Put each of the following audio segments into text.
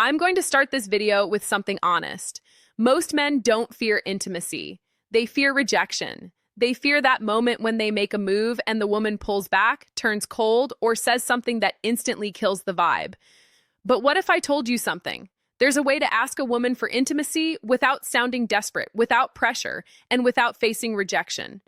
I'm going to start this video with something honest. Most men don't fear intimacy. They fear rejection. They fear that moment when they make a move and the woman pulls back, turns cold, or says something that instantly kills the vibe. But what if I told you something? There's a way to ask a woman for intimacy without sounding desperate, without pressure, and without facing rejection.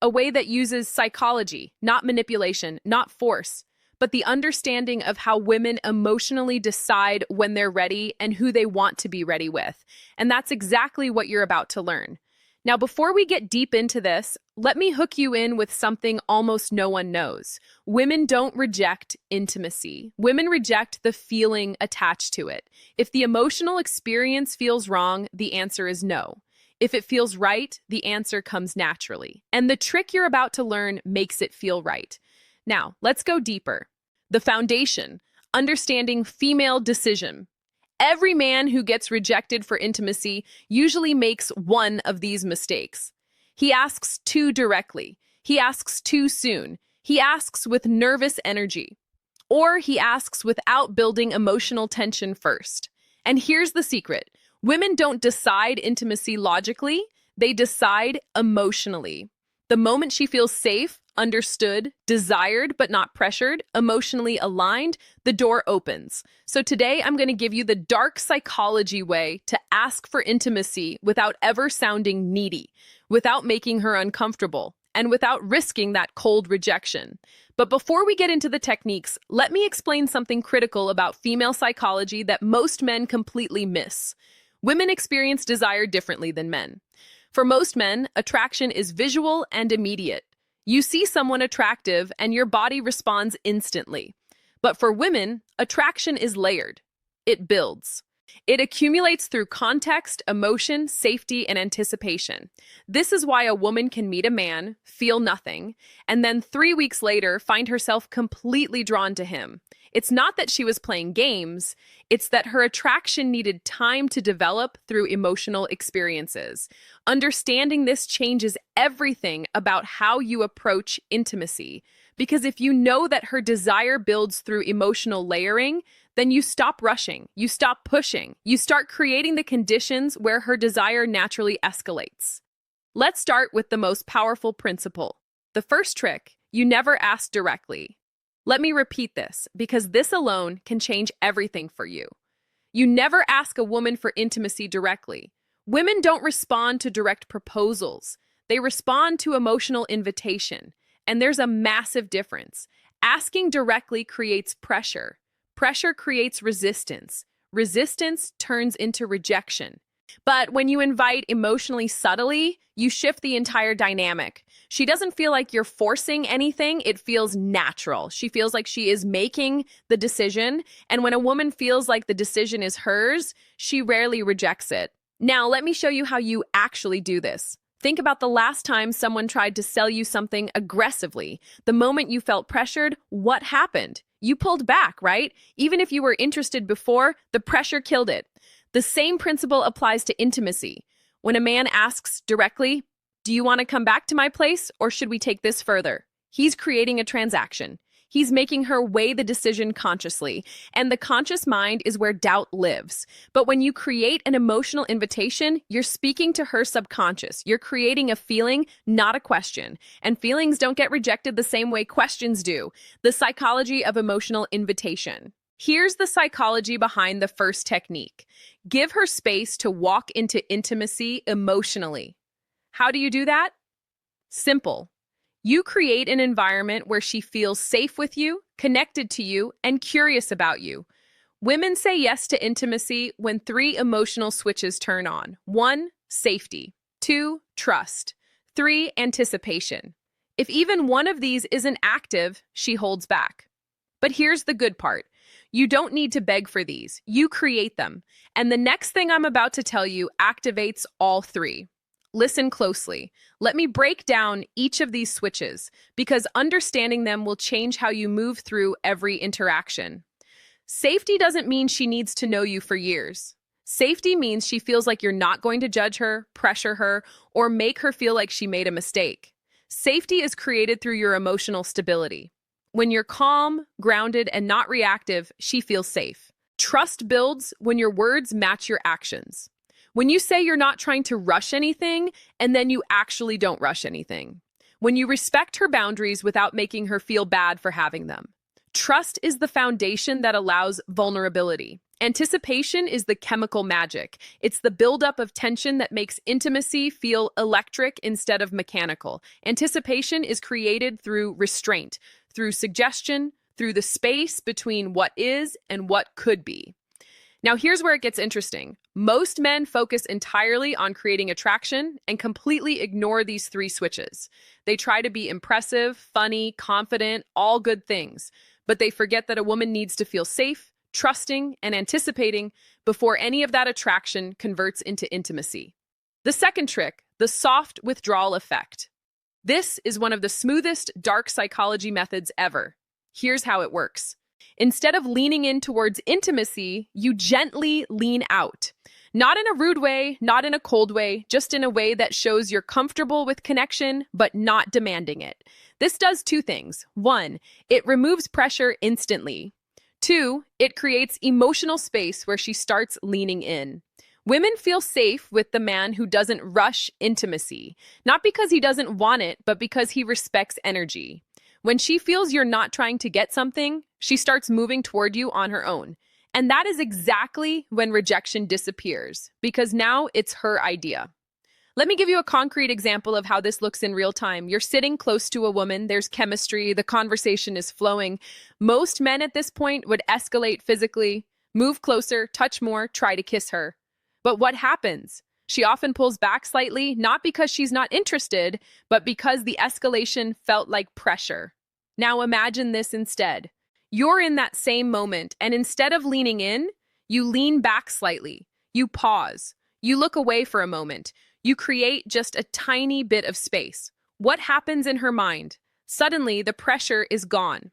A way that uses psychology, not manipulation, not force, but the understanding of how women emotionally decide when they're ready and who they want to be ready with. And that's exactly what you're about to learn. Now, before we get deep into this, let me hook you in with something almost no one knows. Women don't reject intimacy. Women reject the feeling attached to it. If the emotional experience feels wrong, the answer is no. If it feels right, the answer comes naturally. And the trick you're about to learn makes it feel right. Now, let's go deeper. The foundation, understanding female decision. Every man who gets rejected for intimacy usually makes one of these mistakes. He asks too directly. He asks too soon. He asks with nervous energy. Or he asks without building emotional tension first. And here's the secret. Women don't decide intimacy logically. They decide emotionally. The moment she feels safe, understood, desired but not pressured, emotionally aligned, the door opens. So today I'm going to give you the dark psychology way to ask for intimacy without ever sounding needy, without making her uncomfortable, and without risking that cold rejection. But before we get into the techniques, let me explain something critical about female psychology that most men completely miss. Women experience desire differently than men. For most men, attraction is visual and immediate. You see someone attractive and your body responds instantly. But for women, attraction is layered. It builds. It accumulates through context, emotion, safety, and anticipation. This is why a woman can meet a man, feel nothing, and then 3 weeks later find herself completely drawn to him. It's not that she was playing games, it's that her attraction needed time to develop through emotional experiences. Understanding this changes everything about how you approach intimacy. Because if you know that her desire builds through emotional layering, then you stop rushing, you stop pushing, you start creating the conditions where her desire naturally escalates. Let's start with the most powerful principle. The first trick, you never ask directly. Let me repeat this, because this alone can change everything for you. You never ask a woman for intimacy directly. Women don't respond to direct proposals. They respond to emotional invitation. And there's a massive difference. Asking directly creates pressure. Pressure creates resistance. Resistance turns into rejection. But when you invite emotionally subtly, you shift the entire dynamic. She doesn't feel like you're forcing anything. It feels natural. She feels like she is making the decision. And when a woman feels like the decision is hers, she rarely rejects it. Now, let me show you how you actually do this. Think about the last time someone tried to sell you something aggressively. The moment you felt pressured, what happened? You pulled back, right? Even if you were interested before, the pressure killed it. The same principle applies to intimacy. When a man asks directly, "Do you want to come back to my place, or should we take this further?" He's creating a transaction. He's making her weigh the decision consciously, and the conscious mind is where doubt lives. But when you create an emotional invitation, you're speaking to her subconscious. You're creating a feeling, not a question. And feelings don't get rejected the same way questions do. The psychology of emotional invitation. Here's the psychology behind the first technique. Give her space to walk into intimacy emotionally. How do you do that? Simple. You create an environment where she feels safe with you, connected to you, and curious about you. Women say yes to intimacy when 3 emotional switches turn on. 1, safety. 2, trust. 3, anticipation. If even one of these isn't active, she holds back. But here's the good part. You don't need to beg for these. You create them. And the next thing I'm about to tell you activates all 3. Listen closely. Let me break down each of these switches, because understanding them will change how you move through every interaction. Safety doesn't mean she needs to know you for years. Safety means she feels like you're not going to judge her, pressure her, or make her feel like she made a mistake. Safety is created through your emotional stability. When you're calm, grounded, and not reactive, she feels safe. Trust builds when your words match your actions. When you say you're not trying to rush anything, and then you actually don't rush anything. When you respect her boundaries without making her feel bad for having them. Trust is the foundation that allows vulnerability. Anticipation is the chemical magic. It's the buildup of tension that makes intimacy feel electric instead of mechanical. Anticipation is created through restraint, through suggestion, through the space between what is and what could be. Now, here's where it gets interesting. Most men focus entirely on creating attraction and completely ignore these three switches. They try to be impressive, funny, confident, all good things, but they forget that a woman needs to feel safe, trusting, and anticipating before any of that attraction converts into intimacy. The second trick, the soft withdrawal effect. This is one of the smoothest dark psychology methods ever. Here's how it works. Instead of leaning in towards intimacy, you gently lean out. Not in a rude way, not in a cold way, just in a way that shows you're comfortable with connection, but not demanding it. This does two things. One, it removes pressure instantly. Two, it creates emotional space where she starts leaning in. Women feel safe with the man who doesn't rush intimacy, not because he doesn't want it, but because he respects energy. When she feels you're not trying to get something, she starts moving toward you on her own. And that is exactly when rejection disappears, because now it's her idea. Let me give you a concrete example of how this looks in real time. You're sitting close to a woman, there's chemistry, the conversation is flowing. Most men at this point would escalate physically, move closer, touch more, try to kiss her. But what happens? She often pulls back slightly, not because she's not interested, but because the escalation felt like pressure. Now imagine this instead. You're in that same moment, and instead of leaning in, you lean back slightly. You pause. You look away for a moment. You create just a tiny bit of space. What happens in her mind? Suddenly, the pressure is gone.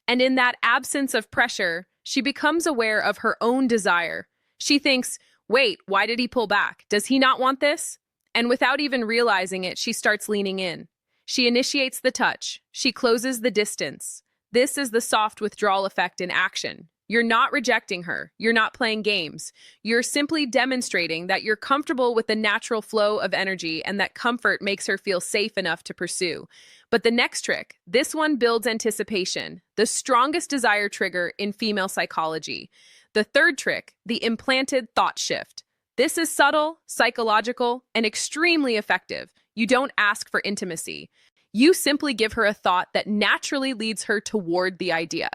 And in that absence of pressure, she becomes aware of her own desire. She thinks, wait, why did he pull back? Does he not want this? And without even realizing it, she starts leaning in. She initiates the touch. She closes the distance. This is the soft withdrawal effect in action. You're not rejecting her. You're not playing games. You're simply demonstrating that you're comfortable with the natural flow of energy and that comfort makes her feel safe enough to pursue. But the next trick, this one builds anticipation, the strongest desire trigger in female psychology. The third trick, the implanted thought shift. This is subtle, psychological, and extremely effective. You don't ask for intimacy. You simply give her a thought that naturally leads her toward the idea.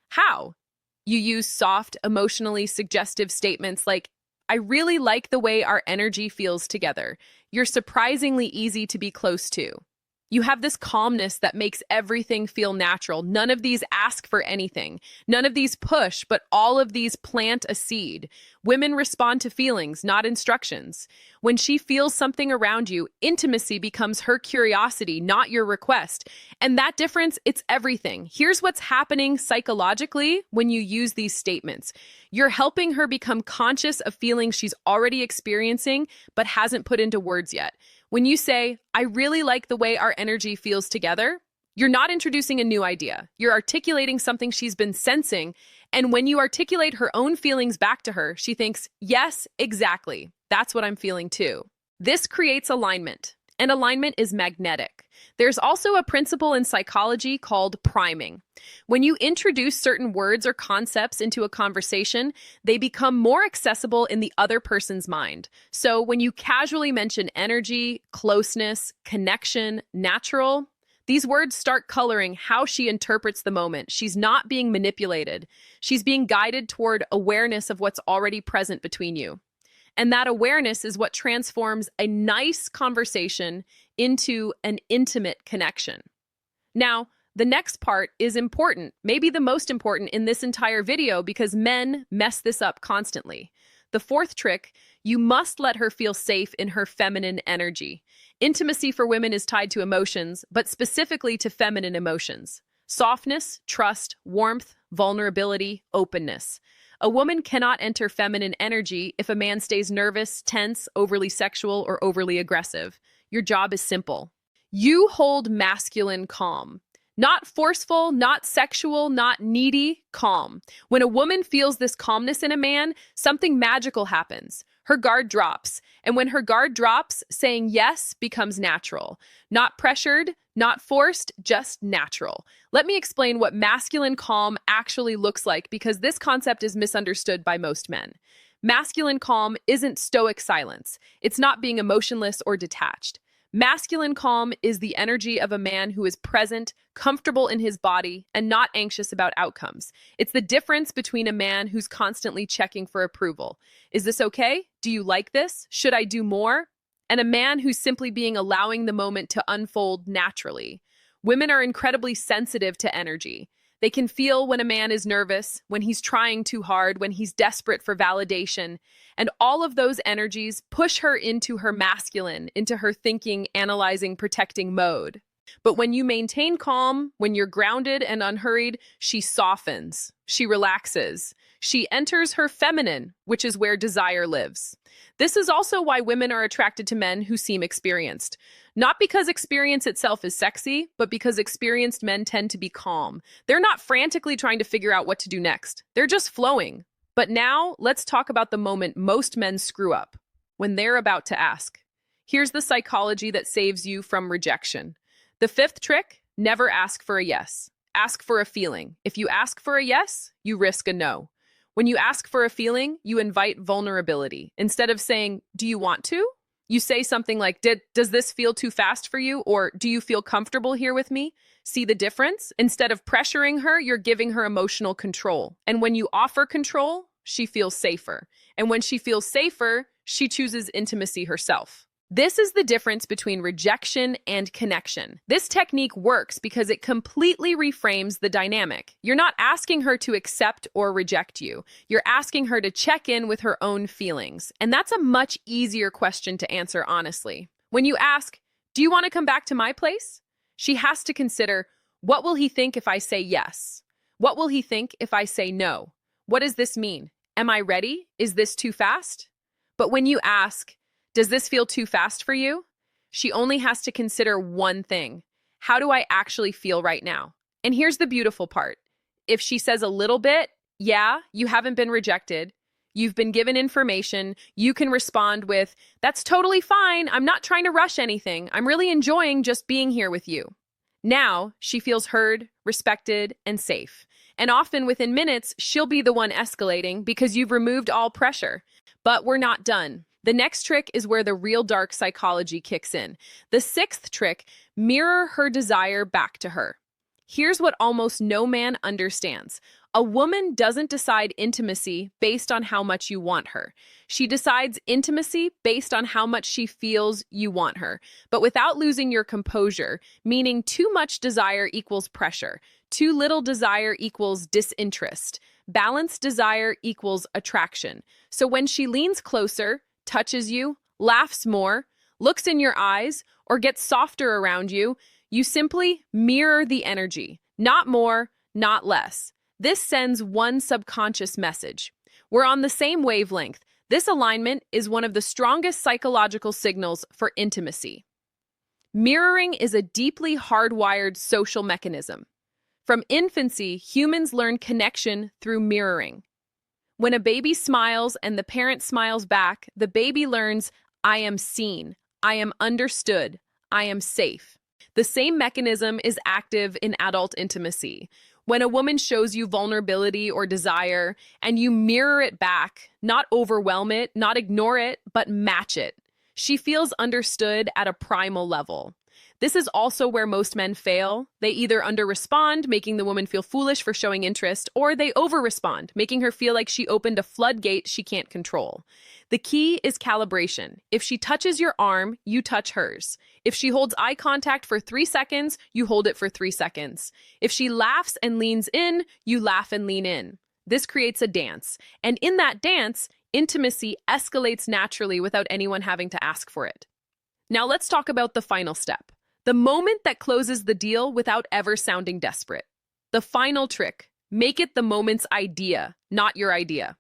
How? You use soft, emotionally suggestive statements like, I really like the way our energy feels together. You're surprisingly easy to be close to. You have this calmness that makes everything feel natural. None of these ask for anything. None of these push, but all of these plant a seed. Women respond to feelings, not instructions. When she feels something around you, intimacy becomes her curiosity, not your request. And that difference, it's everything. Here's what's happening psychologically when you use these statements. You're helping her become conscious of feelings she's already experiencing, but hasn't put into words yet. When you say, I really like the way our energy feels together, you're not introducing a new idea. You're articulating something she's been sensing. And when you articulate her own feelings back to her, she thinks, yes, exactly. That's what I'm feeling too. This creates alignment, and alignment is magnetic. There's also a principle in psychology called priming. When you introduce certain words or concepts into a conversation, they become more accessible in the other person's mind. So when you casually mention energy, closeness, connection, natural, these words start coloring how she interprets the moment. She's not being manipulated. She's being guided toward awareness of what's already present between you. And that awareness is what transforms a nice conversation into an intimate connection. Now, the next part is important, maybe the most important in this entire video because men mess this up constantly. The fourth trick, you must let her feel safe in her feminine energy. Intimacy for women is tied to emotions, but specifically to feminine emotions. Softness, trust, warmth, vulnerability, openness. A woman cannot enter feminine energy if a man stays nervous, tense, overly sexual, or overly aggressive. Your job is simple. You hold masculine calm. Not forceful, not sexual, not needy, calm. When a woman feels this calmness in a man, something magical happens. Her guard drops. And when her guard drops, saying yes becomes natural. Not pressured, not forced, just natural. Let me explain what masculine calm actually looks like because this concept is misunderstood by most men. Masculine calm isn't stoic silence. It's not being emotionless or detached. Masculine calm is the energy of a man who is present, comfortable in his body, and not anxious about outcomes. It's the difference between a man who's constantly checking for approval. Is this okay? Do you like this? Should I do more? And a man who's simply being allowing the moment to unfold naturally. Women are incredibly sensitive to energy. They can feel when a man is nervous, when he's trying too hard, when he's desperate for validation. And all of those energies push her into her masculine, into her thinking, analyzing, protecting mode. But when you maintain calm, when you're grounded and unhurried, she softens, she relaxes, she enters her feminine, which is where desire lives. This is also why women are attracted to men who seem experienced. Not because experience itself is sexy, but because experienced men tend to be calm. They're not frantically trying to figure out what to do next. They're just flowing. But now, let's talk about the moment most men screw up, when they're about to ask. Here's the psychology that saves you from rejection. The fifth trick, never ask for a yes. Ask for a feeling. If you ask for a yes, you risk a no. When you ask for a feeling, you invite vulnerability. Instead of saying, "Do you want to?" you say something like, does this feel too fast for you? Or do you feel comfortable here with me? See the difference? Instead of pressuring her, you're giving her emotional control. And when you offer control, she feels safer. And when she feels safer, she chooses intimacy herself. This is the difference between rejection and connection. This technique works because it completely reframes the dynamic. You're not asking her to accept or reject you. You're asking her to check in with her own feelings. And that's a much easier question to answer honestly. When you ask, "Do you want to come back to my place?" she has to consider, what will he think if I say yes? What will he think if I say no? What does this mean? Am I ready? Is this too fast? But when you ask, "Does this feel too fast for you?" she only has to consider one thing. How do I actually feel right now? And here's the beautiful part. If she says a little bit, yeah, you haven't been rejected. You've been given information. You can respond with, "That's totally fine. I'm not trying to rush anything. I'm really enjoying just being here with you." Now, she feels heard, respected, and safe. And often within minutes, she'll be the one escalating because you've removed all pressure. But we're not done. The next trick is where the real dark psychology kicks in. The sixth trick, mirror her desire back to her. Here's what almost no man understands. A woman doesn't decide intimacy based on how much you want her. She decides intimacy based on how much she feels you want her, but without losing your composure, meaning too much desire equals pressure, too little desire equals disinterest, balanced desire equals attraction. So when she leans closer, touches you, laughs more, looks in your eyes, or gets softer around you, you simply mirror the energy. Not more, not less. This sends one subconscious message. We're on the same wavelength. This alignment is one of the strongest psychological signals for intimacy. Mirroring is a deeply hardwired social mechanism. From infancy, humans learn connection through mirroring. When a baby smiles and the parent smiles back, the baby learns, "I am seen, I am understood, I am safe." The same mechanism is active in adult intimacy. When a woman shows you vulnerability or desire, and you mirror it back, not overwhelm it, not ignore it, but match it, she feels understood at a primal level. This is also where most men fail. They either under-respond, making the woman feel foolish for showing interest, or they over-respond, making her feel like she opened a floodgate she can't control. The key is calibration. If she touches your arm, you touch hers. If she holds eye contact for 3 seconds, you hold it for 3 seconds. If she laughs and leans in, you laugh and lean in. This creates a dance. And in that dance, intimacy escalates naturally without anyone having to ask for it. Now let's talk about the final step. The moment that closes the deal without ever sounding desperate. The final trick, make it the moment's idea, not your idea.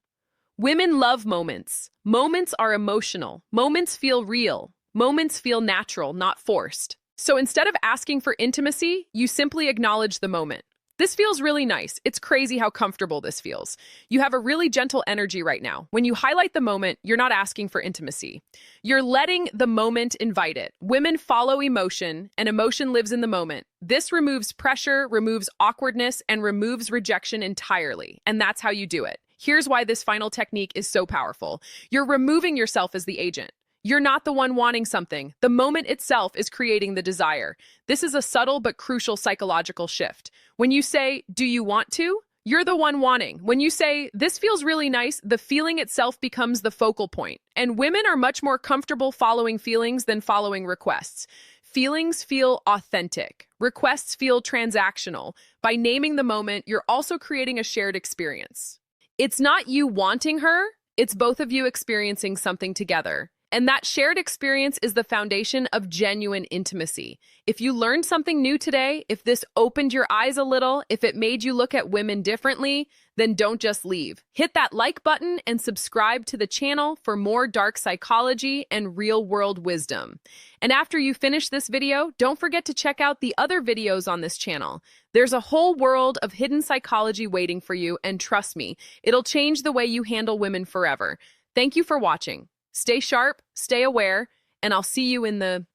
Women love moments. Moments are emotional. Moments feel real. Moments feel natural, not forced. So instead of asking for intimacy, you simply acknowledge the moment. This feels really nice. It's crazy how comfortable this feels. You have a really gentle energy right now. When you highlight the moment, you're not asking for intimacy. You're letting the moment invite it. Women follow emotion, and emotion lives in the moment. This removes pressure, removes awkwardness, and removes rejection entirely. And that's how you do it. Here's why this final technique is so powerful. You're removing yourself as the agent. You're not the one wanting something. The moment itself is creating the desire. This is a subtle but crucial psychological shift. When you say, "Do you want to?" You're the one wanting. When you say, "This feels really nice," the feeling itself becomes the focal point. And women are much more comfortable following feelings than following requests. Feelings feel authentic. Requests feel transactional. By naming the moment, you're also creating a shared experience. It's not you wanting her, it's both of you experiencing something together. And that shared experience is the foundation of genuine intimacy. If you learned something new today, if this opened your eyes a little, if it made you look at women differently, then don't just leave. Hit that like button and subscribe to the channel for more dark psychology and real-world wisdom. And after you finish this video, don't forget to check out the other videos on this channel. There's a whole world of hidden psychology waiting for you, and trust me, it'll change the way you handle women forever. Thank you for watching. Stay sharp, stay aware, and I'll see you in the